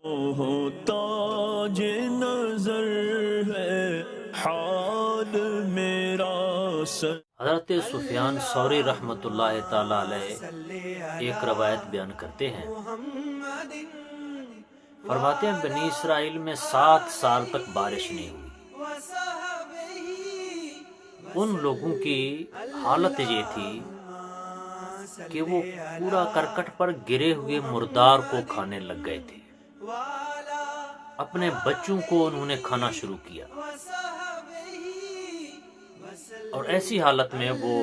تاج نظر ہے حال میرا سر۔ حضرت سفیان ثوری رحمۃ اللہ تعالی علیہ ایک روایت بیان کرتے ہیں، فرماتے ہیں بنی اسرائیل میں 7 سال تک بارش نہیں ہوئی۔ ان لوگوں کی حالت یہ تھی کہ وہ کوڑا کرکٹ پر گرے ہوئے مردار کو کھانے لگ گئے تھے۔ اپنے بچوں کو انہوں نے کھانا شروع کیا، اور ایسی حالت میں وہ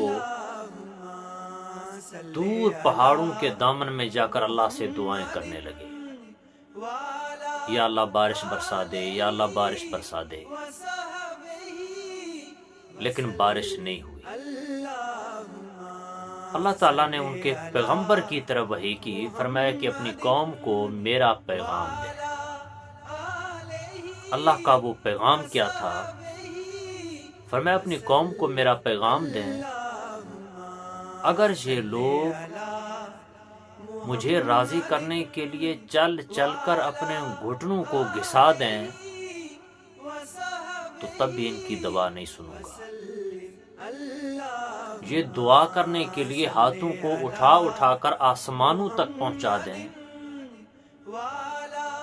دور پہاڑوں کے دامن میں جا کر اللہ سے دعائیں کرنے لگے، یا اللہ بارش برسا دے، یا اللہ بارش برسا دے، لیکن بارش نہیں ہوئی۔ اللہ تعالیٰ نے ان کے پیغمبر کی طرف وحی کی، فرمایا کہ اپنی قوم کو میرا پیغام دے۔ اللہ کا وہ پیغام کیا تھا؟ فرمایا اپنی قوم کو میرا پیغام دیں، اگر یہ لوگ مجھے راضی کرنے کے لیے چل چل کر اپنے گھٹنوں کو گھسا دیں تو تب بھی ان کی دعا نہیں سنوں گا۔ یہ دعا کرنے کے لیے ہاتھوں کو اٹھا اٹھا کر آسمانوں تک پہنچا دیں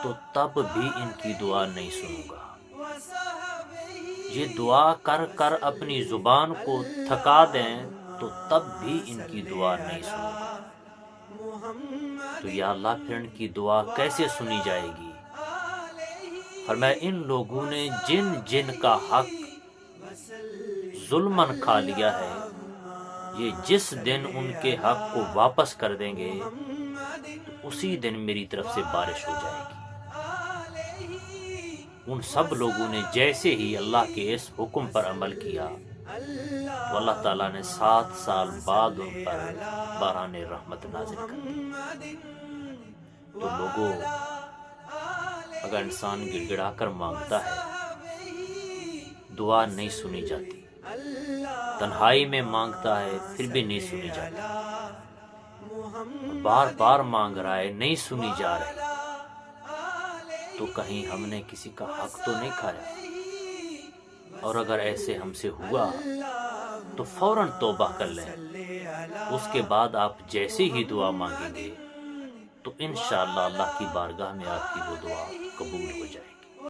تو تب بھی ان کی دعا نہیں سنوں گا۔ یہ دعا کر کر اپنی زبان کو تھکا دیں تو تب بھی ان کی دعا نہیں سنوں گا۔ تو یا اللہ پھر ان کی دعا کیسے سنی جائے گی؟ فرمایا ان لوگوں نے جن جن کا حق ظلماً کھا لیا ہے، یہ جس دن ان کے حق کو واپس کر دیں گے تو اسی دن میری طرف سے بارش ہو جائے گی۔ ان سب لوگوں نے جیسے ہی اللہ کے اس حکم پر عمل کیا تو اللہ تعالیٰ نے 7 سال بعد ان پر باران رحمت نازل کر دی۔ تو لوگوں، اگر انسان گڑ گڑا کر مانگتا ہے دعا نہیں سنی جاتی، تنہائی میں مانگتا ہے پھر بھی نہیں سنی جاتی، بار بار مانگ رہا ہے نہیں سنی جا رہی، تو کہیں ہم نے کسی کا حق تو نہیں کھایا؟ اور اگر ایسے ہم سے ہوا تو فوراً توبہ کر لیں، اس کے بعد آپ جیسے ہی دعا مانگیں گے تو انشاءاللہ اللہ کی بارگاہ میں آپ کی وہ دعا قبول ہو جائے۔